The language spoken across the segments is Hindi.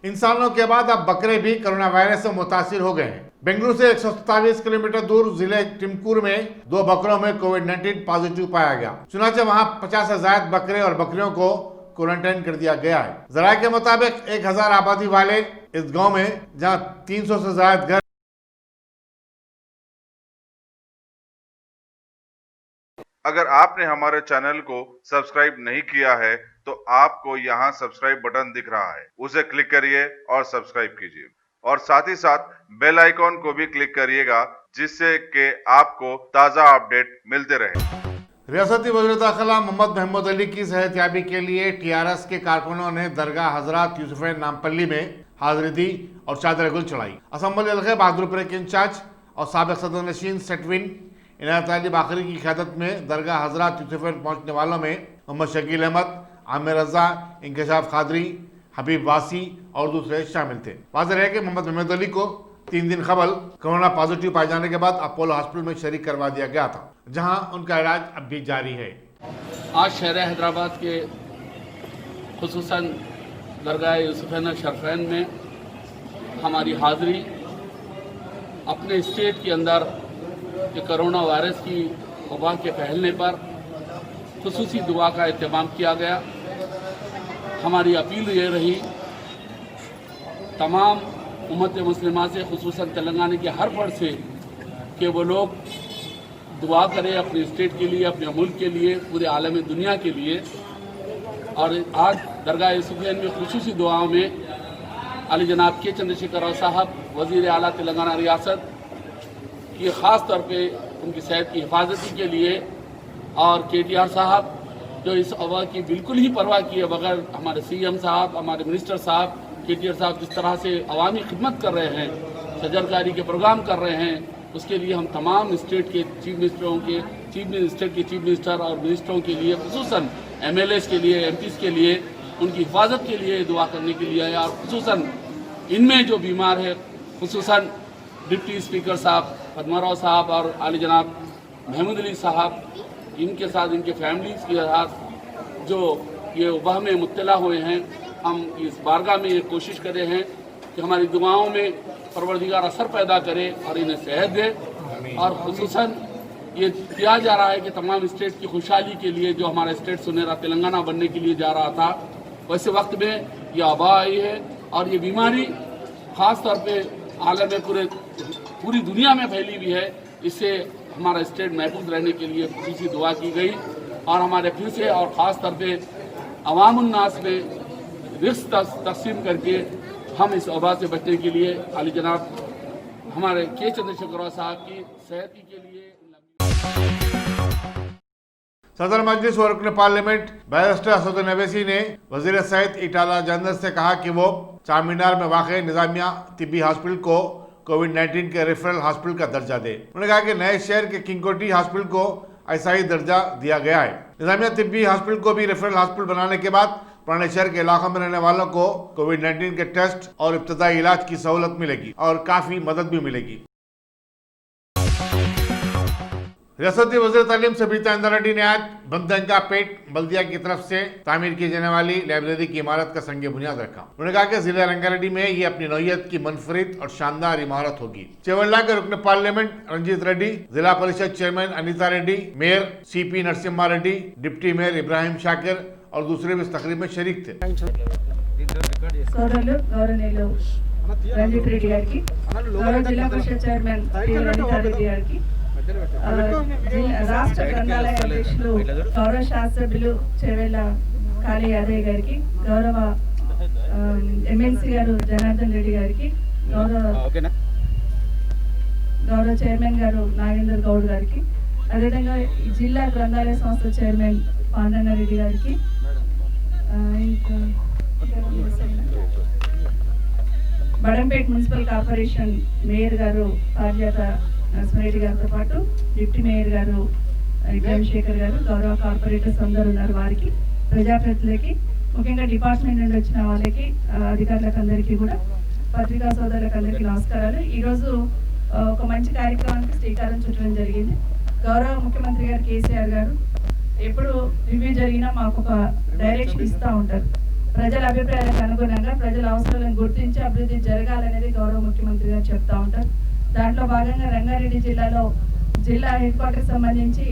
इंसानों के बाद अब बकरे भी कोरोना वायरस से मुतासिर हो गए हैं। बेंगलुरु से 127 किलोमीटर दूर जिले टिमकुर में 2 बकरों में कोविड-19 पॉजिटिव पाया गया। चुनाचे वहां 50 से ज्यादा बकरे और बकरियों को क्वारंटाइन कर दिया गया है। जराये के मुताबिक 1000 आबादी वाले इस गांव में जहां 300 से ज्यादा घर। अगर आपने हमारे चैनल को सब्सक्राइब नहीं किया है तो आपको यहाँ सब्सक्राइब बटन दिख रहा है, उसे क्लिक करिए और सब्सक्राइब कीजिए और साथ ही साथ बेल आइकॉन को भी क्लिक करिएगा जिससे कि आपको ताज़ा अपडेट मिलते रहे। रियासती वज़ीर दाखिला मोहम्मद महमूद अली की सेहतयाबी के लिए टीआरएस के कारकुनों ने दरगाह हजरत यूसुफैन नामपल्ली में हाजिरी दी और चादर गुल चढ़ाई। असम्बली हल्के बहादुरपुर के इंचार्ज और साबिक सदर नशीन सेटविन इनायत अली बाखरी की क़यादत में दरगाह हजरत यूसुफैन पहुँचने वालों में मोहम्मद शकील अहमद, आमिर रजा, इंकशाफ खादरी, हबीब वासी और दूसरे शामिल थे। वाज़ेह है कि मोहम्मद महमूद अली को 3 दिन कबल कोरोना पॉजिटिव पाए जाने के बाद अपोलो हॉस्पिटल में शरीक करवा दिया गया था, जहां उनका इलाज अब भी जारी है। आज शहर हैदराबाद के खुसूसन दरगाह यूसुफैन शरफैन में हमारी हाज़िरी अपने स्टेट के अंदर कि कोरोना वायरस की वबा के फैलने पर खुसूसी दुआ का एहतमाम किया गया। हमारी अपील ये रही तमाम उम्मत मुस्लिमा से, खुसूसन तेलंगाना के हर फर्द से, कि वो लोग दुआ करें अपने स्टेट के लिए, अपने मुल्क के लिए, पूरे आलम दुनिया के लिए। और आज दरगाह यूसुफैन में खुसूसी दुआओं में अली जनाब के चंद्रशेखर राव साहब वज़ीर आला तेलंगाना रियासत की ख़ास तौर पे उनकी सेहत की हिफाजती के लिए, और KTR साहब जो इस वबा की बिल्कुल ही परवाह किए बगैर, हमारे CM साहब, हमारे मिनिस्टर साहब, KTR साहब जिस तरह से अवामी खिदमत कर रहे हैं, शजरकारी के प्रोग्राम कर रहे हैं, उसके लिए हम तमाम स्टेट के चीफ मिनिस्टर और मिनिस्टरों के लिए, खुसूसन MLAs के लिए, MPs के लिए, उनकी हिफाजत के लिए दुआ करने के लिए, और खुसूसन इनमें जो बीमार है, खुसूसन डिप्टी स्पीकर साहब पद्माराव साहब और आली जनाब महमूद अली साहब, इनके साथ, इनके फैमिलीज़ के साथ जो ये वबा में मुब्तला हुए हैं, हम इस बारगाह में ये कोशिश कर रहे हैं कि हमारी दुआओं में परवरदिगार असर पैदा करे और इन्हें सेहत दे। और खुसूसन ये किया जा रहा है कि तमाम स्टेट की खुशहाली के लिए, जो हमारा स्टेट सुनहरा तेलंगाना बनने के लिए जा रहा था, वैसे वक्त में ये वबा आई है और ये बीमारी ख़ास तौर पे आलम में पूरी दुनिया में फैली हुई है। इससे हमारा स्टेट महफूज रहने के लिए खुसूसी दुआ की गई और हमारे फिर से और ख़ास तौर पे अवामुन्नास में रिस्क तकसीम करके हम इस वबा से बचने के लिए अली जनाब हमारे के चंद्रशेखर राव साहब की सेहत के लिए। सदर मजलिस और रुकन पार्लियामेंट बैरिस्टर असदुद्दीन अवैसी ने वजीर सेहत इटाला जंदर से कहा कि वो चारमीनार में वाक़ निज़ामिया तिब्बी हॉस्पिटल को कोविड-19 के रेफरल हॉस्पिटल का दर्जा दे। उन्होंने कहा कि नए शहर के किंगकोटी हॉस्पिटल को ऐसा ही दर्जा दिया गया है। निज़ामिया तिब्बी हॉस्पिटल को भी रेफरल हॉस्पिटल बनाने के बाद पुराने शहर के इलाकों में रहने वालों को कोविड-19 के टेस्ट और इब्तदाई इलाज की सहूलत मिलेगी और काफ़ी मदद भी मिलेगी। रियासती वज़ीर तालीम सबीता इंदिरा रेड्डी ने आज बंदंगापेट बल्दिया की तरफ से तामीर की जाने वाली लाइब्रेरी की इमारत का संग बुनियाद रखा। उन्होंने कहा कि जिला रंगारेड्डी में ये अपनी नौयत की मुनफरिद और शानदार इमारत होगी। चेवल्ला के रुकन पार्लियामेंट रंजीत रेड्डी, जिला परिषद chairman Anita Reddy, mayor CP Narasimha Reddy, deputy mayor Ibrahim Shakir और दूसरे भी इस तकरीब में शरीक थे। రాష్ట్ర గ్రంథాలయ అధ్యక్షులు గౌరవ శాస్త్రజ్ఞులు చెవెళ్ళ కాళీ యాదయ్య గారికి, గౌరవ MLC గారు జనార్దన్ రెడ్డి గారికి, గౌరవ చైర్మన్ గారు నాగేందర్ గౌడ్ గారికి, అదేవిధంగా జిల్లా గ్రంథాలయ సంస్థ చైర్మన్ పాండన్న రెడ్డి గారికి, బడంపేట మున్సిపల్ కార్పొరేషన్ మేయర్ గారు పార్యాత నరసింహారెడ్డి గారితో పాటు డిప్యూటీ మేయర్ గారు ఇబ్రాహిం శేఖర్ గారు, గౌరవ కార్పొరేటర్స్ అందరూ ఉన్నారు, వారికి, ప్రజాప్రతినిధులకి, ముఖ్యంగా డిపార్ట్మెంట్ నుండి వచ్చిన వాళ్ళకి, అధికారులకు అందరికీ కూడా, పత్రికా సోదరులకు అందరికీ నమస్కారాలు। ఈరోజు ఒక మంచి కార్యక్రమానికి శ్రీకారం చుట్టడం జరిగింది। గౌరవ ముఖ్యమంత్రి గారు KCR గారు ఎప్పుడు రివ్యూ జరిగినా మాకు ఒక డైరెక్షన్ ఇస్తూ ఉంటారు। ప్రజల అభిప్రాయాలకు అనుగుణంగా ప్రజల అవసరాలను గుర్తించి అభివృద్ధి జరగాలనేది గౌరవ ముఖ్యమంత్రి గారు చెప్తా ఉంటారు. దాంట్లో భాగంగా రంగారెడ్డి జిల్లాలో జిల్లా హెడ్ క్వార్టర్ సంబంధించి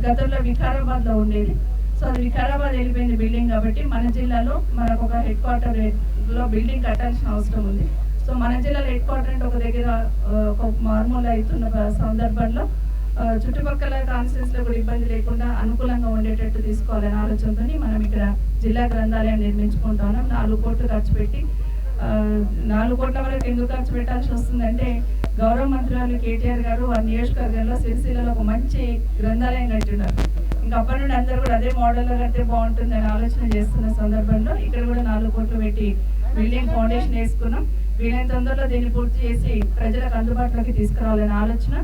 గతంలో వికారాబాద్లో ఉండేది. సో అది వికారాబాద్ వెళ్ళిపోయింది బిల్డింగ్. కాబట్టి మన జిల్లాలో మనకు ఒక హెడ్ క్వార్టర్లో బిల్డింగ్ కట్టాల్సిన అవసరం ఉంది. సో మన జిల్లాలో హెడ్ క్వార్టర్ అంటే ఒక దగ్గర ఒక మార్మూల అవుతున్న సందర్భంలో చుట్టుపక్కల కాన్స్టిట్యూన్సీలో కూడా ఇబ్బంది లేకుండా అనుకూలంగా ఉండేటట్టు తీసుకోవాలనే ఆలోచనతో మనం ఇక్కడ జిల్లా గ్రంథాలయం నిర్మించుకుంటా ఉన్నాం. 4 కోట్లు ఖర్చు పెట్టి 4 కోట్ల వరకు ఎందుకు ఖర్చు పెట్టాల్సి వస్తుందంటే గౌరవ మంత్రి వాళ్ళు కేటీఆర్ గారు వారి నియోజకవర్గంలో సిరిసిల్లలో ఒక మంచి గ్రంథాలయం కట్టిన్నారు. ఇంకా అప్పటి నుండి అందరూ కూడా అదే మోడల్లో కడితే బాగుంటుందని ఆలోచన చేస్తున్న సందర్భంలో ఇక్కడ కూడా 4 కోట్లు పెట్టి బిల్డింగ్ ఫౌండేషన్ వేసుకున్నాం. వీలైన తొందరలో దీన్ని పూర్తి చేసి ప్రజలకు అందుబాటులోకి తీసుకురావాలనే ఆలోచన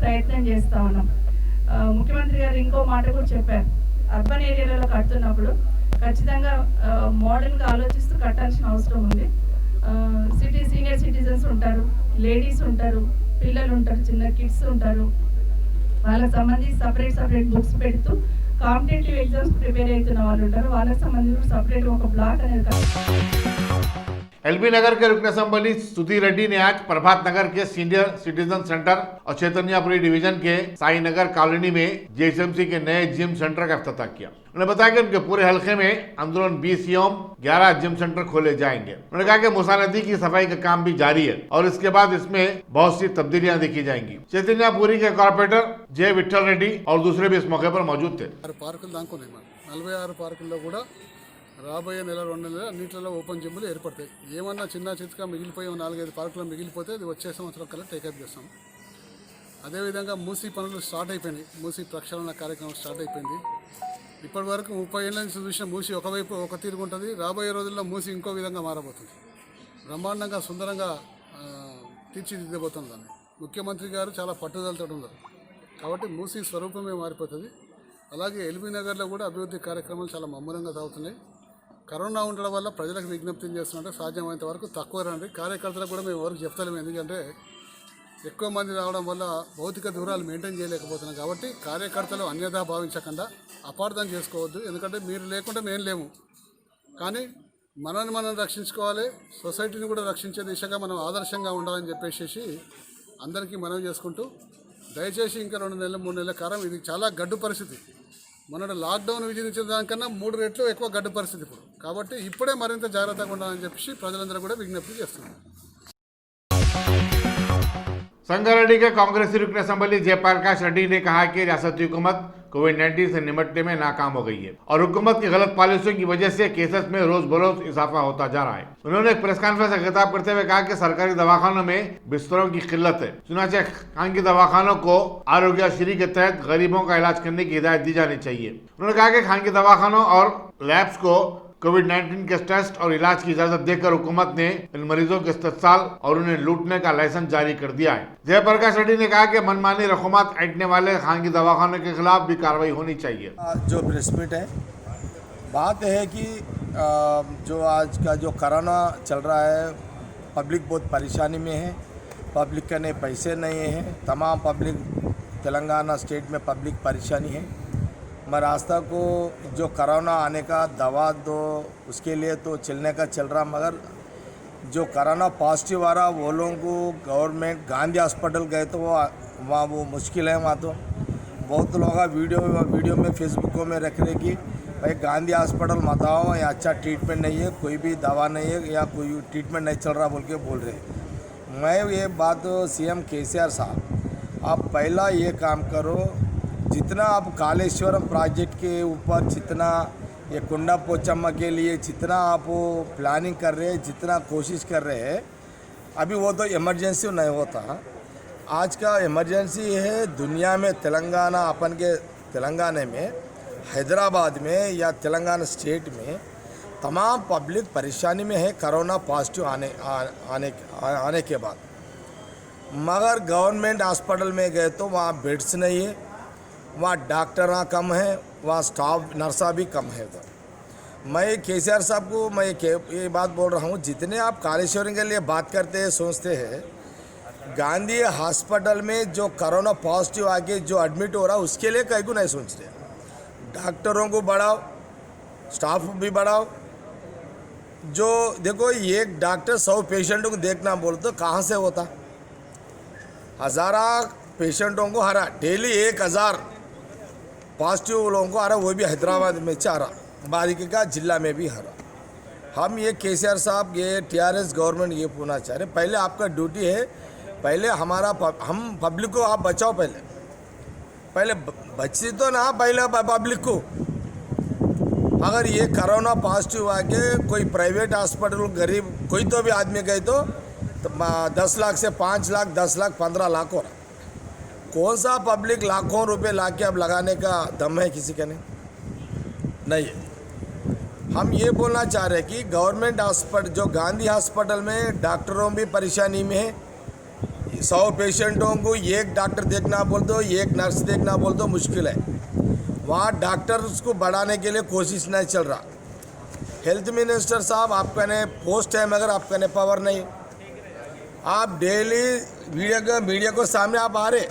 ప్రయత్నం చేస్తూ ఉన్నాం. ముఖ్యమంత్రి గారు ఇంకో మాట కూడా చెప్పారు. అర్బన్ ఏరియాలలో కడుతున్నప్పుడు ఖచ్చితంగా మోడర్న్గా ఆలోచిస్తూ కట్టాల్సిన అవసరం ఉంది. సీనియర్ సిటిజన్స్ ఉంటారు, లేడీస్ ఉంటారు, పిల్లలు ఉంటారు, చిన్న కిడ్స్ ఉంటారు. వాళ్ళకి సంబంధించి సపరేట్ బుక్స్ పెడుతూ కాంపిటేటివ్ ఎగ్జామ్స్ ప్రిపేర్ అవుతున్న వాళ్ళు ఉంటారు. వాళ్ళకి సంబంధించి సపరేట్ ఒక బ్లాక్ అనేది एलबी नगर के रुकन असम्बली सुधीर रेड्डी ने आज प्रभात नगर के सीनियर सिटीजन सेंटर और चैतन्यपुरी डिवीजन के साई नगर कॉलोनी में जेएसएमसी के नए जिम सेंटर का इफ्तिताह किया। उन्होंने बताया कि उनके पूरे हल्के में अंदरून 20 एवं 11 जिम सेंटर खोले जाएंगे। उन्होंने कहा कि मूसा नदी की सफाई का काम भी जारी है और इसके बाद इसमें बहुत सी तब्दीलियां देखी जाएंगी। चैतन्यपुरी के कॉर्पोरेटर जय विठल रेड्डी और दूसरे भी इस मौके पर मौजूद थे। 46 పార్కుల్లో కూడా రాబోయే నెల 2 నెలలు అన్నింటిలో ఓపెన్ జిమ్లు ఏర్పడతాయి. ఏమన్నా చిన్న చితక మిగిలిపోయి 4-5 పార్కులు మిగిలిపోతే అది వచ్చే సంవత్సరం కల్లా టేకప్ చేస్తాం. అదేవిధంగా మూసీ పనులు స్టార్ట్ అయిపోయినాయి. మూసీ ప్రక్షాళన కార్యక్రమం స్టార్ట్ అయిపోయింది. ఇప్పటి వరకు 30 ఏళ్ళ నుంచి చూసిన మూసీ ఒకవైపు ఒక తీరుగా ఉంటుంది. రాబోయే రోజుల్లో మూసీ ఇంకో విధంగా మారబోతుంది. బ్రహ్మాండంగా సుందరంగా తీర్చిదిద్దబోతుంది. దాన్ని ముఖ్యమంత్రి గారు చాలా పట్టుదలతో ఉన్నారు కాబట్టి మూసీ స్వరూపమే మారిపోతుంది. అలాగే ఎల్బీ నగర్లో కూడా అభివృద్ధి కార్యక్రమాలు చాలా ముమ్మరంగా సాగుతున్నాయి. కరోనా ఉండడం వల్ల ప్రజలకు విజ్ఞప్తి చేస్తున్నట్టే సాధ్యమైనంత వరకు తక్కువ రండి. కార్యకర్తలకు కూడా మేము ఎవరికి చెప్తలేము, ఎందుకంటే ఎక్కువ మంది రావడం వల్ల భౌతిక దూరాలు మెయింటైన్ చేయలేకపోతున్నాం. కాబట్టి కార్యకర్తలు అన్యథా భావించకుండా అపార్థం చేసుకోవద్దు. ఎందుకంటే మీరు లేకుండా మేము లేము, కానీ మనల్ని మనం రక్షించుకోవాలి, సొసైటీని కూడా రక్షించే దిశగా మనం ఆదర్శంగా ఉండాలని చెప్పేసి అందరికీ మనవి చేసుకుంటూ దయచేసి ఇంకా 2 నెలలు 3 నెలల కాలం ఇది చాలా గడ్డు పరిస్థితి. మొన్న లాక్డౌన్ విధించిన దానికన్నా 3 రెట్లు ఎక్కువ గడ్డు పరిస్థితి ఇప్పుడు. కాబట్టి ఇప్పుడే మరింత జాగ్రత్తగా ఉండాలని చెప్పి ప్రజలందరూ కూడా విజ్ఞప్తి చేస్తున్నారు. संगारेड्डी के कांग्रेसी रुकन असम्बली जयप्रकाश रेड्डी ने कहा कि रियासती हुकूमत कोविड-19 से निपटने में नाकाम हो गई है और हुकूमत की गलत पॉलिसियों की वजह से केसेस में रोज बरोज इजाफा होता जा रहा है। उन्होंने एक प्रेस कॉन्फ्रेंस से खिताब करते हुए कहा कि सरकारी दवाखानों में बिस्तरों की किल्लत है। चुनाचे खानगी दवाखानों को आरोग्यश्री के तहत गरीबों का इलाज करने की हिदायत दी जानी चाहिए। उन्होंने कहा कि खानगी दवाखानों और लैब्स को कोविड-19 के टेस्ट और इलाज की इजाजत देकर हुकूमत ने इन मरीजों के इस्तेसाल और उन्हें लूटने का लाइसेंस जारी कर दिया है। जयप्रकाश रेड्डी ने कहा कि मनमानी रकूमत ऐंठने वाले खानगी दवाखानों के खिलाफ भी कार्रवाई होनी चाहिए। जो प्रेस मीट है, बात है कि जो आज का जो कोरोना चल रहा है, पब्लिक बहुत परेशानी में है। पब्लिक के नहीं पैसे नहीं हैं, तमाम पब्लिक तेलंगाना स्टेट में पब्लिक परेशानी है। महाराष्ट्र को जो कोरोना आने का दवा दो, उसके लिए तो चलने का चल रहा, मगर जो कोरोना पॉजिटिव आ रहा वो लोगों को गवर्नमेंट गांधी हॉस्पिटल गए तो वहाँ वो मुश्किल है। वहाँ तो बहुत लोग वीडियो में फेसबुकों में रख रहे कि भाई गांधी हॉस्पिटल मत आओ, या अच्छा ट्रीटमेंट नहीं है, कोई भी दवा नहीं है या कोई ट्रीटमेंट नहीं चल रहा बोल रहे। मैं ये बात CM KCR साहब, आप पहला ये काम करो, जितना आप कालेश्वरम प्रोजेक्ट के ऊपर जितना ये कुंडा पोचम्मा के लिए जितना आप प्लानिंग कर रहे हैं, जितना कोशिश कर रहे हैं, अभी वो तो इमरजेंसी नहीं होता। आज का इमरजेंसी है दुनिया में। तेलंगाना अपन के तेलंगाना में, हैदराबाद में या तेलंगाना स्टेट में तमाम पब्लिक परेशानी में है कोरोना पॉजिटिव आने के बाद। मगर गवर्नमेंट हॉस्पिटल में गए तो वहाँ बेड्स नहीं है, वहाँ डॉक्टर कम है, वहाँ स्टाफ नर्सा भी कम है। तो मैं KCR साहब को मैं ये बात बोल रहा हूँ, जितने आप कालेश्वरम के लिए बात करते हैं सोचते हैं, गांधी हॉस्पिटल में जो कोरोना पॉजिटिव आके जो एडमिट हो रहा है उसके लिए कहीं को नहीं सोच रहे। डॉक्टरों को बढ़ाओ, स्टाफ भी बढ़ाओ, जो देखो एक डॉक्टर 100 पेशेंटों को देखना बोल तो कहाँ से होता, हज़ारा पेशेंटों को हरा डेली 1000 पॉजिटिव लोगों को आ रहा, वो भी हैदराबाद में आ रहा, बारिकी का जिला में भी हरा। हम ये केसीआर साहब ये टीआरएस गवर्नमेंट ये पूछना चाह रहे, पहले आपका ड्यूटी है, पहले हमारा हम पब्लिक को आप बचाओ, पहले बची तो ना पहले पब्लिक को। अगर ये कोरोना पॉजिटिव आके कोई प्राइवेट हॉस्पिटल गरीब कोई तो भी आदमी गए तो 10 लाख से 5 लाख 10 लाख 15 लाख हो रहा, कौन सा पब्लिक लाखों रुपए लाके अब लगाने का दम है किसी का नहीं है। हम ये बोलना चाह रहे हैं कि गवर्नमेंट हॉस्पिटल जो गांधी हॉस्पिटल में डॉक्टरों भी परेशानी में है, 100 पेशेंटों को एक डॉक्टर देखना बोल दो, एक नर्स देखना बोल दो, मुश्किल है। वहाँ डॉक्टर्स को बढ़ाने के लिए कोशिश नहीं चल रहा। हेल्थ मिनिस्टर साहब आपका ने पोस्ट है मगर आपका ने पावर नहीं। आप डेली मीडिया को सामने आप आ रहे,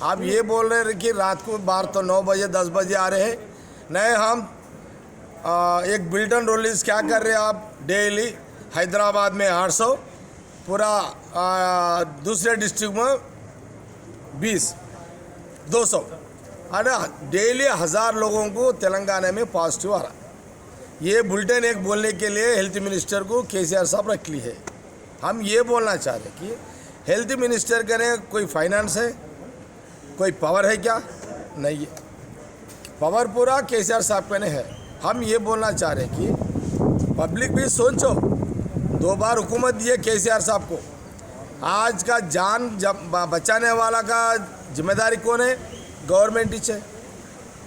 आप ये बोल रहे कि रात को बाहर तो 9 बजे 10 बजे आ रहे हैं, नहीं हम एक बुलेटिन रिलीज क्या कर रहे हैं आप डेली हैदराबाद में 800, पूरा दूसरे डिस्ट्रिक्ट में 20 200 अरे डेली 1000 लोगों को तेलंगाना में पॉजिटिव आ रहा। ये बुलेटिन एक बोलने के लिए हेल्थ मिनिस्टर को केसीआर साहब रख ली है। हम ये बोलना चाह रहे कि हेल्थ मिनिस्टर के ने कोई फाइनेंस है, कोई पावर है क्या? नहीं है, पावर पूरा केसीआर साहब के ने है। हम ये बोलना चाह रहे कि पब्लिक भी सोचो, 2 बार हुकूमत दी है केसीआर साहब को, आज का जान जब बचाने वाला का जिम्मेदारी कौन है? गवर्नमेंट ही है।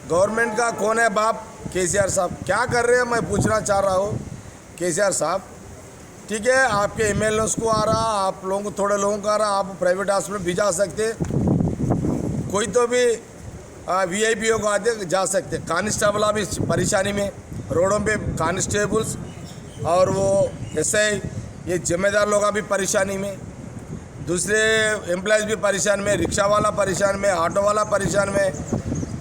गवर्नमेंट का कौन है बाप? केसीआर साहब। क्या कर रहे हैं मैं पूछना चाह रहा हूँ केसीआर साहब, ठीक है आपके एमएलएस को आ रहा, आप लोगों को थोड़े लोगों को आ रहा, आप प्राइवेट हॉस्पिटल भी जा सकते, कोई तो भी वीआईपीओ को आते जा सकते। कांस्टेबल भी परेशानी में, रोडों पे कांस्टेबल्स और वो एसआई ये जिम्मेदार लोग भी परेशानी में, दूसरे एम्प्लॉयज़ भी परेशान में, रिक्शा वाला परेशान में, ऑटो वाला परेशान में,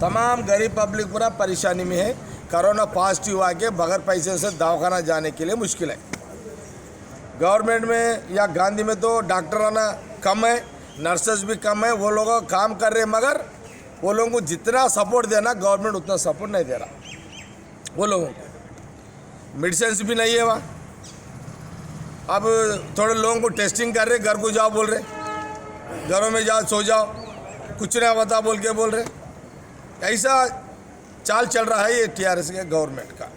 तमाम गरीब पब्लिक पूरा परेशानी में है। कोरोना पॉजिटिव आके बगैर पैसे से दवाखाना जाने के लिए मुश्किल है। गवर्नमेंट में या गांधी में तो डॉक्टर आना कम है, नर्सेस भी कम है, वो लोग काम कर रहे हैं मगर वो लोगों को जितना सपोर्ट देना गवर्नमेंट उतना सपोर्ट नहीं दे रहा। वो लोगों को मेडिसिन भी नहीं है वहाँ। अब थोड़े लोगों को टेस्टिंग कर रहे, घर को जाओ बोल रहे, घरों में जाओ सो जाओ, कुछ नहीं बता बोल के बोल रहे। ऐसा चाल चल रहा है ये टीआरएस के गवर्नमेंट का।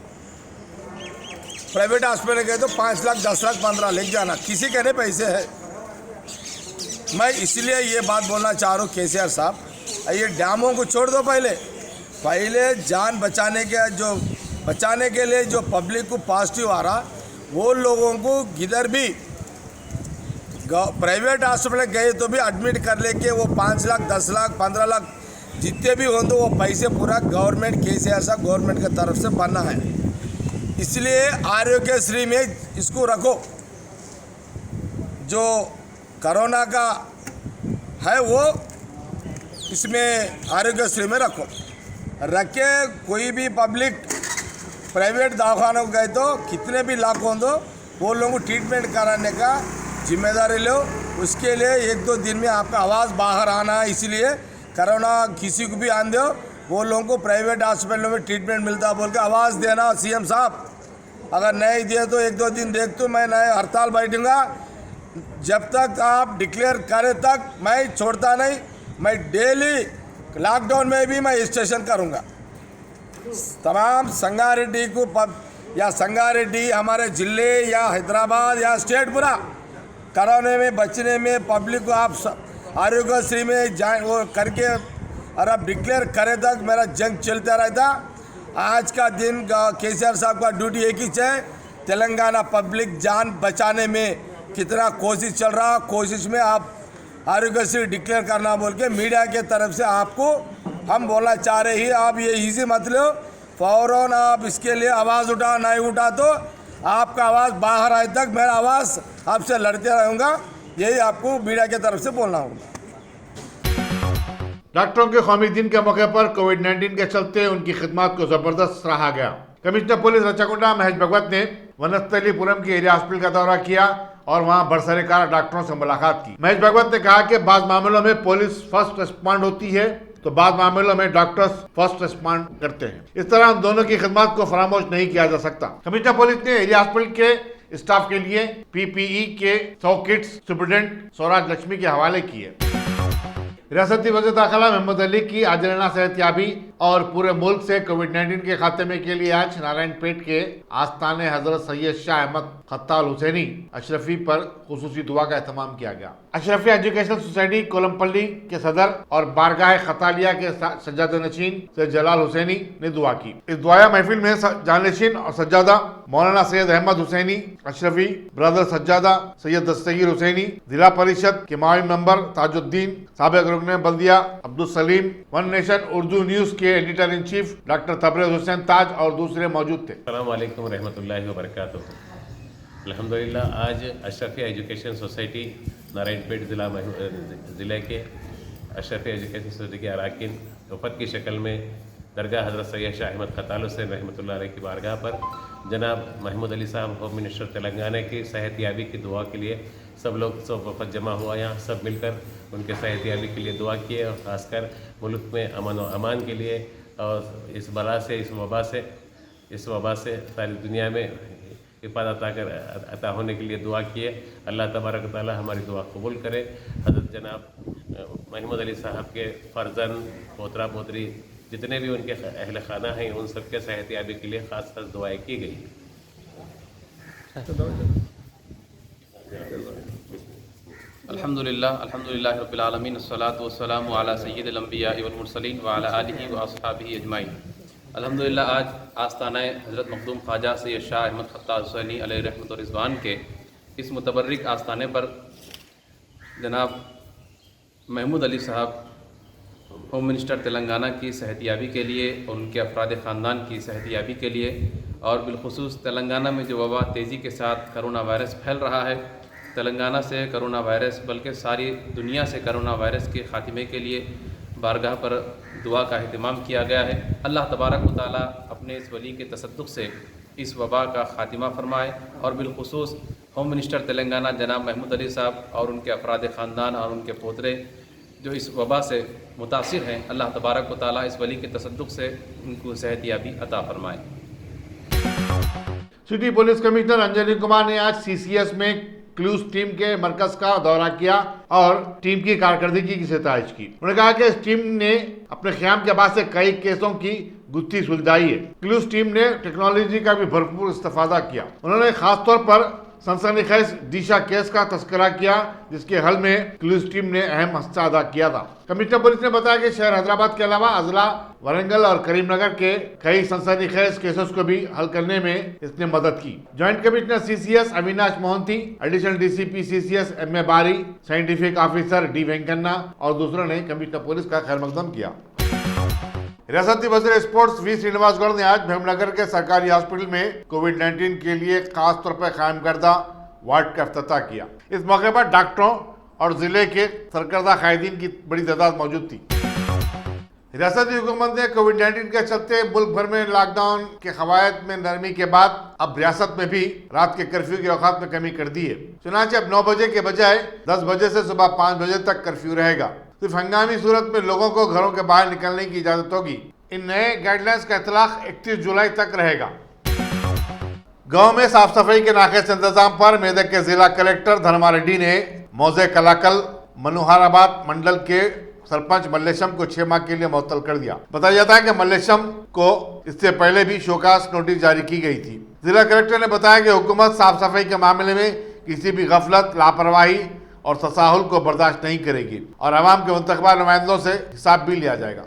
प्राइवेट हॉस्पिटल गए तो 5 लाख 10 लाख 15 लेके जाना, किसी के नहीं पैसे है। मैं इसलिए ये बात बोलना चाह रहा हूँ केसीआर साहब, ये डैमों को छोड़ दो, पहले जान बचाने के लिए जो पब्लिक को पॉजिटिव आ रहा वो लोगों को किधर भी प्राइवेट हॉस्पिटल गए तो भी एडमिट कर लेके वो 5 लाख 10 लाख 15 लाख जितने भी हो तो वो पैसे पूरा गवर्नमेंट केसीआर साहब गवर्नमेंट की तरफ से बनना है। इसलिए आरोग्यश्री में इसको रखो, जो कोरोना का है वो इसमें आरोग्यश्री में रखो, रख के कोई भी पब्लिक प्राइवेट दवाखानों गए तो कितने भी लाख हो तो वो लोगों को ट्रीटमेंट कराने का जिम्मेदारी लो। उसके लिए 1-2 दिन में आपका आवाज़ बाहर आना है, इसलिए कोरोना किसी को भी आन दो, वो लोगों को प्राइवेट हॉस्पिटलों में ट्रीटमेंट मिलता बोल के आवाज़ देना। सीएम साहब अगर नहीं दिए तो 1-2 दिन देख तो मैं नए हड़ताल बैठूँगा, जब तक आप डिक्लेयर करें तक मैं छोड़ता नहीं। मैं डेली लॉकडाउन में भी मैं स्टेशन करूँगा। तमाम संगारेड्डी को या संगारेड्डी हमारे ज़िले या हैदराबाद या स्टेट पूरा कोरोना में बचने में पब्लिक को आप आरोग्यश्री में जाए वो करके और आप डिक्लेयर करें तक मेरा जंग चलता रहता। आज का दिन केसीआर साहब का ड्यूटी एक ही है, तेलंगाना पब्लिक जान बचाने में कितना कोशिश चल रहा, कोशिश में आप आरोग्यश्री डिक्लेयर करना बोल के मीडिया के तरफ से आपको हम बोलना चाह रहे हैं। आप ये इजी मत लो, फ़ौरन आप इसके लिए आवाज़ उठा, नहीं उठा तो आपका आवाज़ बाहर आए तक मेरा आवाज़ आपसे लड़ते रहूँगा, यही आपको मीडिया की तरफ से बोलना होगा। डॉक्टरों के कौमी दिन के मौके पर कोविड-19 के चलते उनकी खिदमत को जबरदस्त सराहा गया। कमिश्नर पुलिस रचाकोटा महेश भगवत ने वनस्थलीपुरम के एरिया हॉस्पिटल का दौरा किया और वहां बरसरेकार डॉक्टरों से मुलाकात की। महेश भगवत ने कहा कि बाद मामलों में पुलिस फर्स्ट रिस्पॉन्ड होती है तो बाद मामलों में डॉक्टर्स फर्स्ट रिस्पॉन्ड करते हैं। इस तरह हम दोनों की खिदमत को फरामोश नहीं किया जा सकता। कमिश्नर पुलिस ने एरिया हॉस्पिटल के स्टाफ के लिए PPE के 100 किट्स सुप्रिटेंडेंट स्वराज लक्ष्मी के हवाले किए। रियासती वज़ीर दाखिला मोहम्मद अली की आजिलाना सेहतयाबी और पूरे मुल्क से कोविड-19 के खात्मे के लिए आज नारायणपेट के आस्ताने हजरत सैयद शाह अहमद खत्ताल हुसैनी अशरफी पर खुसूसी दुआ का एहतमाम किया गया। अशरफी एजुकेशन सोसाइटी कोलमपल्ली के सदर और बारगाह खतालिया के सज्जादा नशीन सैयद जलाल हुसैनी ने दुआ की। इस दुआ महफिल में जानशीन और सज्जादा मौलाना सैयद अहमद हुसैनी अशरफी, ब्रदर सज्जादा सैयद दस्तगीर हुसैनी, जिला परिषद के मावी मेंबर ताजुद्दीन, साबिक रुकन बल्दिया Abdul Salim, one nation Urdu news के editor in chief doctor Tabrez Hussain Taj और दूसरे मौजूद थे। अस्सलाम वालेकुम रहमतुल्लाहि व बरकातुहू। अल्हम्दुलिल्लाह आज अशरफी एजुकेशन सोसाइटी नारायणपेट ज़िले के अशरफी एजुकेशन सोसाइटी के अरकान वफद की शक्ल में दरगाह हज़रत सैयद शाह अहमद खत्ताल हुसैन रहमतुल्लाह अलैह की बारगाह पर जनाब महमूद अली साहब होम मिनिस्टर तेलंगाना की सेहतयाबी की दुआ के लिए सब वफद जमा हुआ। यहाँ सब मिलकर उनके सेहतयाबी के लिए दुआ किए और ख़ासकर मुल्क में अमन व अमान के लिए और इस बला से इस वबा से सारी दुनिया में हिफाजत अता होने के लिए दुआ किए। अल्लाह तबारक ताला हमारी दुआ कबूल करे। हज़रत जनाब महमूद अली साहब के फ़र्जन पोतरा पोतरी जितने भी उनके अहल खाना हैं उन सब के सेहतयाबी के लिए ख़ास दुआएँ की गई। अल्हम्दुलिल्लाह रब्बिल आलमीन अस्सलातु वस्सलामु अला सय्यिदिल अंबिया वल मुरसलीन व अला आलिहि व अस्हाबिहि अजमाइन। अल्हम्दुलिल्लाह आज आस्ताना हज़रत मखदूम ख्वाजा सैयद शाह अहमद खत्ताल हुसैनी अलैहि रहमत व रिज़वान के इस मुतबर्रिक आस्ताने पर जनाब महमूद अली साहब होम मिनिस्टर तेलंगाना की सेहतयाबी के लिए और उनके अफराद ख़ानदान की सेहतयाबी के लिए और बिलखुसूस तेलंगाना में जो वबा तेज़ी के साथ करोना वायरस फैल रहा है, तेलंगाना से करोना वायरस बल्कि सारी दुनिया से करोना वायरस के ख़ात्मे के लिए बारगाह पर दुआ का अहतमाम किया गया है। अल्लाह तबारक व तआला अपने इस वली के तसद्दुक़ से इस वबा का ख़ात्मा फरमाए और बिलखुसूस होम मिनिस्टर तेलंगाना जनाब महमूद अली साहब और उनके अफराद ख़ानदान और उनके पोतरे जो इस वबा से मुतासिर हैं, अल्लाह तबारक व तआला इस वली के तसद्दुक़ से उनको सेहतयाबी अता फरमाए। City police commissioner Anjani Kumar ने आज CCS में क्लूज टीम के मरकज का दौरा किया और टीम की कारकर्दगी की सताइश की। उन्होंने कहा कि इस टीम ने अपने क़याम के बाद से कई केसों की गुत्थी सुलझाई है। क्लूज टीम ने टेक्नोलॉजी का भी भरपूर इस्तेफादा किया। उन्होंने खासतौर पर सनसनीखेज दिशा केस का तस्करा किया जिसके हल में क्लूज टीम ने अहम हिस्सा अदा किया था। कमिश्नर पुलिस ने बताया कि शहर हैदराबाद के अलावा अजला, वरंगल और करीमनगर के कई सनसनीखेज केसेस को भी हल करने में इसने मदद की। Joint commissioner CCS Avinash Mohanty, additional DCP CCS MA बारी, साइंटिफिक ऑफिसर D वेंकन्ना और दूसरों ने कमिश्नर पुलिस का खैर मकदम किया। रियासती वज़ीर स्पोर्ट्स V श्रीनिवास गौड़ ने आज भीमनगर के सरकारी हॉस्पिटल में कोविड-19 के लिए खास तौर पर कायम करदा वार्ड का इफ्तिताह किया। इस मौके पर डॉक्टरों और जिले के सरकर्दा कायदीन की बड़ी तादाद मौजूद थी। रियासती हुकूमत ने कोविड-19 के चलते मुल्क भर में लॉकडाउन के कवायद में नरमी के बाद अब रियासत में भी रात के कर्फ्यू के औकात में कमी कर दी है। चुनांचे अब 9 बजे के बजाय 10 बजे से सुबह 5 बजे तक कर्फ्यू रहेगा। सिर्फ हंगामी सूरत में लोगों को घरों के बाहर निकलने की इजाजत होगी। इन नए गाइडलाइंस का इतलाक 31 जुलाई तक रहेगा। गांव में साफ सफाई के नाक़िस इंतजाम पर मेदक के जिला कलेक्टर धर्मा रेड्डी ने मौजे कलाकल मनोहराबाद मंडल के सरपंच मल्लेशम को 6 माह के लिए मुअत्तल कर दिया। बताया जाता है कि मल्लेशम को इससे पहले भी शोकास नोटिस जारी की गई थी। जिला कलेक्टर ने बताया कि हुकूमत साफ सफाई के मामले में किसी भी गफलत, लापरवाही और तसाहुल को बर्दाश्त नहीं करेगी और अवाम के मुंतखबा नुमाइंदों से हिसाब भी लिया जाएगा।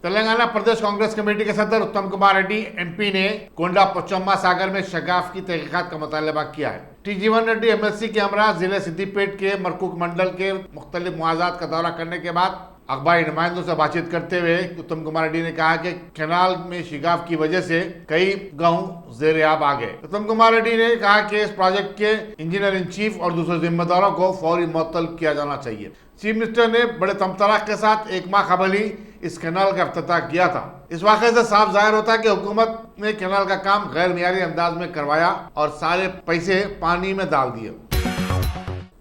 तेलंगाना प्रदेश कांग्रेस कमेटी के सदर उत्तम कुमार रेड्डी MP ने कोंडा पोचम्मा सागर में शगाफ की तहकीकात का मुतालबा किया है। T-Jeevan रेड्डी MLC के हमरा जिले सिद्दीपेट के मरकुक मंडल के मुख्तलिफ मुआज़ात का दौरा करने के बाद अखबारी नुमाइंदों से बातचीत करते हुए उत्तम कुमार रेड्डी ने कहा कि कैनाल में शिगाफ की वजह से कई गांव ज़ेर-ए-आब आ गए। उत्तम कुमार रेड्डी ने कहा कि इस प्रोजेक्ट के इंजीनियर इन चीफ और दूसरे जिम्मेदारों को फौरी मुअत्तल किया जाना चाहिए। चीफ मिनिस्टर ने बड़े तमतराक के साथ 1 माह कबल ही इस कैनाल का इफ्तिताह किया था। इस वाक़े से साफ जाहिर होता है कि हुकूमत ने कैनाल का काम गैर मियारी अंदाज में करवाया और सारे पैसे पानी में डाल दिए।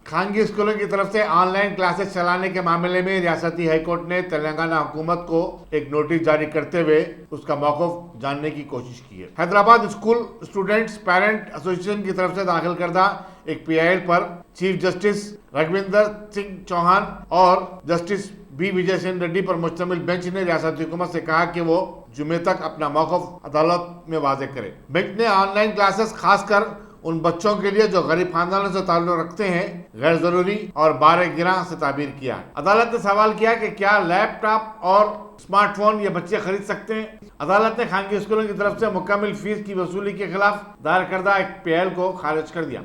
खानगी स्कूलों की तरफ से ऑनलाइन क्लासेस चलाने के मामले में रियासती हाईकोर्ट ने तेलंगाना हुकूमत को एक नोटिस जारी करते हुए उसका मौक़िफ़ जानने की कोशिश की है। Hyderabad school students parent association की तरफ से दाखिल करदा एक PIL पर चीफ जस्टिस रघविंदर सिंह चौहान और जस्टिस B विजय सेन रेड्डी पर मुश्तमिल बेंच ने रियासती हुकूमत से कहा कि वो जुमे तक अपना मौक़िफ़ अदालत में वाज़ेह करे। बेंच ने ऑनलाइन क्लासेस खासकर उन बच्चों के लिए जो गरीब खानदानों से ताल्लुक रखते हैं गैर जरूरी और बारे गिरां से ताबीर किया है। अदालत ने सवाल किया कि क्या लैपटॉप और स्मार्टफोन ये बच्चे खरीद सकते हैं। अदालत ने खानगी स्कूलों की तरफ से मुकम्मल फीस की वसूली के खिलाफ दायर करदा एक PIL को खारिज कर दिया।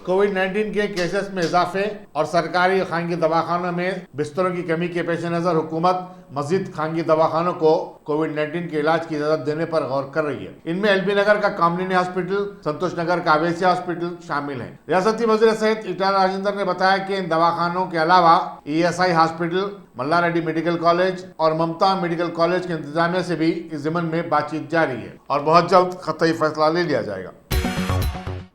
कोविड-19 के केसेस में इजाफे और सरकारी खानगी दवाखानों में बिस्तरों की कमी के पेश नज़र हुकूमत मजीद खानगी दवाखानों को कोविड-19 के इलाज की इजाजत देने पर गौर कर रही है। इनमें LB नगर का कामलिनी हॉस्पिटल, संतोष नगर का आवेसिया हॉस्पिटल शामिल है। रियासती वज़ीर सेहत ईटाला राजेंद्र ने बताया कि इन दवाखानों के अलावा ESI हॉस्पिटल, मल्ला रेड्डी मेडिकल कॉलेज और ममता मेडिकल कॉलेज के इंतजामिया से भी इस ज़िमन में बातचीत जारी है और बहुत जल्द क़तई फैसला ले लिया जाएगा।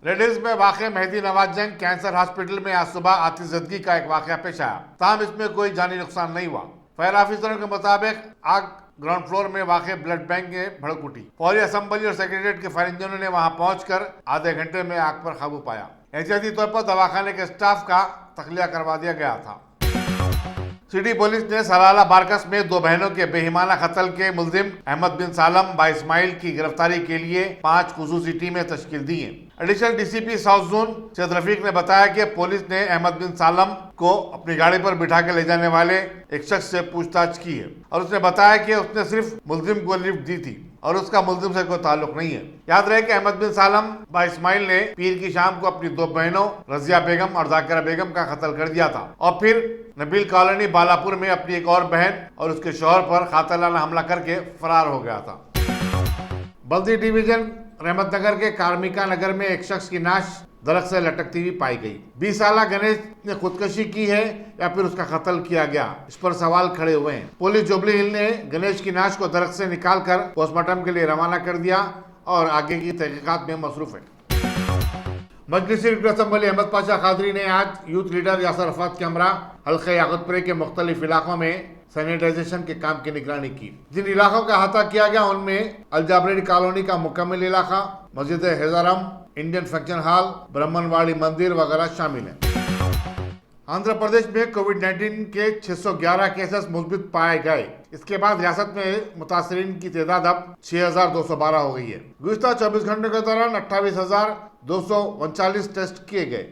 रेडिस में वाक़े मेहदी नवाज जंग कैंसर हॉस्पिटल में आज सुबह आतिशज़दगी का एक वाक़या पेश आया। ताहम इसमें कोई जानी नुकसान नहीं हुआ। फायर ऑफिसरों के मुताबिक आग ग्राउंड फ्लोर में वाक़े ब्लड बैंक में भड़क उठी। फौरी असम्बली और सेक्रेटरीट के फायर इंजनों ने वहां पहुंचकर आधे घंटे में आग पर काबू पाया। एहतियाती तौर पर दवाखाने के स्टाफ का तखलिया करवा दिया गया था। सिटी पुलिस ने सलाला बारकस में 2 बहनों के बेईमाना कत्ल के मुल्जिम अहमद बिन सालम बा इस्माइल की गिरफ्तारी के लिए 5 खुसूसी टीमें तश्कील दी हैं। Additional DCP south zone Syed Rafiq ने बताया कि पुलिस ने अहमद बिन सालम को अपनी गाड़ी पर बिठा के ले जाने वाले एक शख्स से पूछताछ की है और उसने बताया कि उसने सिर्फ मुल्जिम को लिफ्ट दी थी और उसका मुल्जिम से कोई ताल्लुक नहीं है। याद रहे कि अहमद बिन सालम बा इस्माइल ने पीर की शाम को अपनी 2 बहनों रजिया बेगम और जाकिरा बेगम का कत्ल कर दिया था और फिर नबील कॉलोनी बालापुर में अपनी एक और बहन और उसके शौहर पर कातिलाना हमला करके फरार हो गया था। बल्दी डिवीजन रहमत नगर के कार्मिका नगर में एक शख्स की नाश दरख्त से लटकती हुई पाई गई। 20 साला गणेश ने खुदकशी की है या फिर उसका कत्ल किया गया, इस पर सवाल खड़े हुए हैं। पुलिस जुबली हिल ने गणेश की नाश को दरख्त से निकालकर पोस्टमार्टम के लिए रवाना कर दिया और आगे की तहकीकात में मसरूफ है। मजलिसी रुकन असम्बली अहमद पाशा कादरी ने आज यूथ लीडर यासर अरफात के हमरा हल्के याकुतपुरे के मुख्तलिफ इलाकों में सैनिटाइजेशन के काम की निगरानी की। जिन इलाकों का अहाता किया गया उनमें अलजाबरेडी कॉलोनी का मुकम्मल इलाका, मस्जिद हज़ारम, इंडियन फंक्शन हॉल, ब्राह्मणवाड़ी मंदिर वगैरह शामिल है। आंध्र प्रदेश में कोविड-19 के 611 केसेस मुस्बित पाए गए। इसके बाद रियासत में मुतासरीन की तादाद अब 6212 हो गई है। गुज़िश्ता 24 घंटों के दौरान 28,239 टेस्ट किए गए।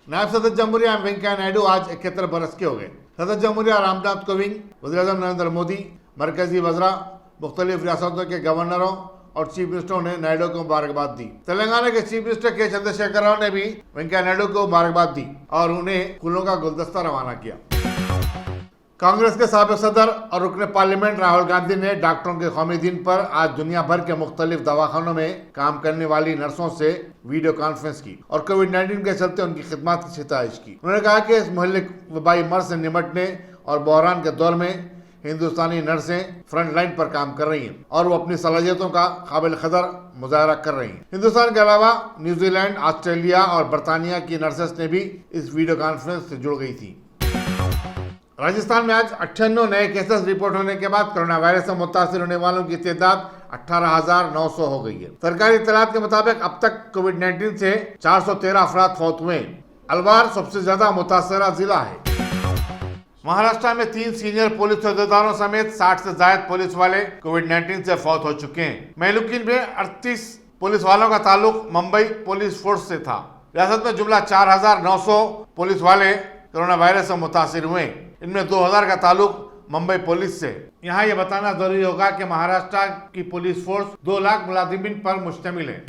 नायब सदर जमहूरिया वेंकैया नायडू आज 71 बरस के हो गए। सदर जमहूरिया रामनाथ कोविंद, वज़ीर-ए-आज़म नरेंद्र मोदी, मरकजी वज़रा, मुख्तलिफ रियासतों के गवर्नरों और चीफ मिनिस्टरों ने नायडू को मुबारकबाद दी। तेलंगाना के चीफ मिनिस्टर के चंद्रशेखर राव ने भी वेंकैया नायडू को मुबारकबाद दी और उन्हें फूलों का गुलदस्ता रवाना किया। कांग्रेस के साबिक सदर और रुकने पार्लियामेंट राहुल गांधी ने डॉक्टरों के कौमी दिन पर आज दुनिया भर के मुख्तलिफ दवाखानों में काम करने वाली नर्सों से वीडियो कॉन्फ्रेंस की और कोविड-19 के चलते उनकी खिदमत की सितारिश की। उन्होंने कहा कि इस मुहल्लिक वबाई मर्ज से निपटने और बहरान के दौर में हिंदुस्तानी नर्सें फ्रंट लाइन पर काम कर रही हैं और वो अपनी सलाहियतों का काबिल कदर मुजाहरा कर रही हैं। हिंदुस्तान के अलावा न्यूजीलैंड, ऑस्ट्रेलिया और बरतानिया की नर्सेस ने भी इस वीडियो कॉन्फ्रेंस से जुड़ गई थी। राजस्थान में आज 98 नए केसेस रिपोर्ट होने के बाद कोरोना वायरस से मुतासिर होने वालों की तादाद 18,900 हो गई है। सरकारी इत्तलात के मुताबिक अब तक कोविड-19 से 413 अफराद फौत हुए। अलवार सबसे ज्यादा मुतासरा जिला है। महाराष्ट्र में 3 सीनियर पुलिस अहदेदारों समेत 60 से ज्यादा पुलिस वाले कोविड-19 से फौत हो चुके हैं। मेहलुकिन में 38 पुलिस वालों का ताल्लुक मुंबई पुलिस फोर्स से था। रियासत में जुमला 4,900 पुलिस वाले कोरोना वायरस से मुतासिर हुए। इनमें 2,000 का ताल्लुक मुंबई पुलिस से। यहाँ ये बताना जरूरी होगा कि महाराष्ट्र की पुलिस फोर्स 2 लाख मुलाजिमीन पर मुश्तमिल है।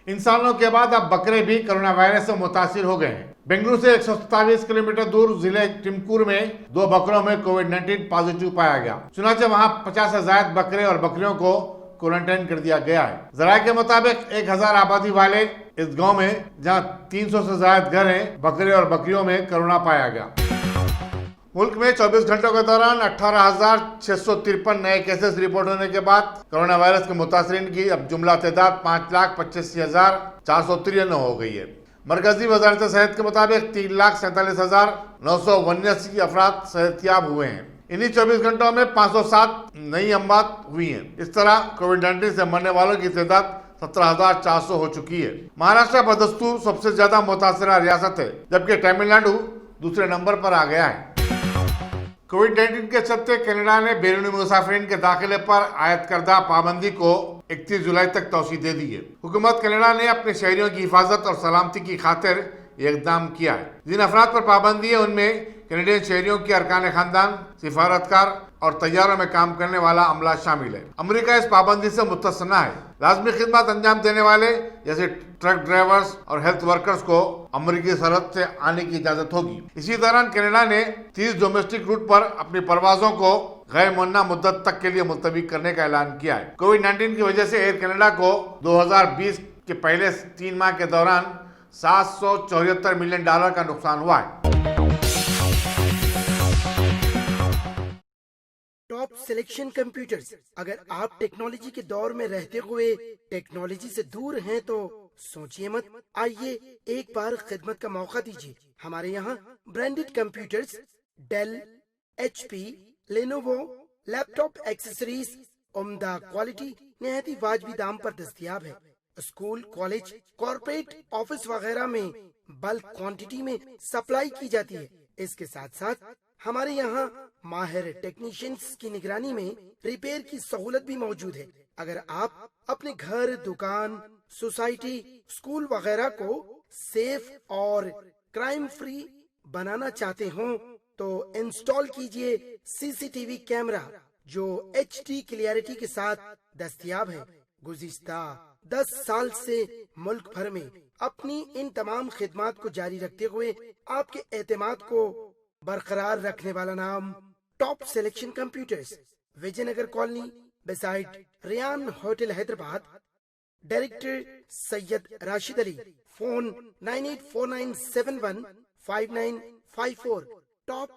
इंसानों के बाद अब बकरे भी कोरोना वायरस से मुतासिर हो गए हैं। बेंगलुरु से 127 किलोमीटर दूर जिले टिमकुर में 2 बकरों में कोविड-19 पॉजिटिव पाया गया। चुनाचे वहाँ 50 से ज्यादा बकरे और बकरियों को क्वारंटाइन कर दिया गया है। जराये के मुताबिक 1000 आबादी वाले इस गाँव में जहाँ 300 से ज्यादा घर हैं, बकरे और बकरियों में कोरोना पाया गया। मुल्क में 24 घंटों के दौरान 18,653 नए केसेस रिपोर्ट होने के बाद कोरोना वायरस के मुतासरीन की अब जुमला तादाद 5,85,493 हो गई है। मरकजी वजारत सेहत के मुताबिक 3,47,979 अफराद सेहतयाब हुए हैं। इन्हीं 24 घंटों में 507 नई अमवात हुई हैं। इस तरह कोविड-19 से मरने वालों की तादाद 17,400 हो चुकी है। महाराष्ट्र बदस्तूर सबसे ज्यादा मुतासरा रियासत है, जबकि तमिलनाडु दूसरे नंबर पर आ गया है। कोविड-19 के चलते कनाडा ने बैरूनी मुसाफिरीन के दाखिले पर आयद करदा पाबंदी को 31 जुलाई तक तौसीह दे दी है। हुकूमत कनाडा ने अपने शहरियों की हिफाजत और सलामती की खातिर ये इकदाम किया है। जिन अफराद पर पाबंदी है उनमें कैनेडियन शहरियों के अरकान खानदान, सिफारतकार और तैयारों में काम करने वाला अमला शामिल है। अमेरिका इस पाबंदी से मुस्तस्ना है। लाजमी खिदमत अंजाम देने वाले जैसे ट्रक ड्राइवर्स और हेल्थ वर्कर्स को अमेरिकी सरहद से आने की इजाजत होगी। इसी दौरान कनाडा ने 30 डोमेस्टिक रूट पर अपनी परवाजों को गैर मुन्ना मुद्दत तक के लिए मुलतवी करने का ऐलान किया है। कोविड-19 की वजह से एयर कनाडा को 2020 के पहले 3 माह के दौरान $774 मिलियन का नुकसान हुआ है। Top selection computers. अगर आप टेक्नोलॉजी के दौर में रहते हुए टेक्नोलॉजी से दूर हैं तो सोचिए मत, आइए एक बार खिदमत का मौका दीजिए। हमारे यहाँ branded computers Dell, HP, Lenovo, laptop accessories उम्दा क्वालिटी निहायती वाजबी दाम पर दस्तयाब है। स्कूल, कॉलेज, कॉर्पोरेट, ऑफिस वगैरह में बल्क क्वांटिटी में सप्लाई की जाती है। इसके साथ साथ हमारे यहाँ माहिर टेक्नीशियंस की निगरानी में रिपेयर की सहूलत भी मौजूद है। अगर आप अपने घर, दुकान, सोसाइटी, स्कूल वगैरह को सेफ और क्राइम फ्री बनाना चाहते हो तो इंस्टॉल कीजिए CCTV कैमरा जो HD क्लियरिटी के साथ दस्तयाब है। गुज़िश्ता 10 साल से मुल्क भर में अपनी इन तमाम खिदमात को जारी रखते हुए आपके एतमाद को बरकरार रखने वाला नाम top selection computers, Vijayanagar colony beside Riyan hotel Hyderabad. Director Syed Rashid Ali. Phone 9849715954। Top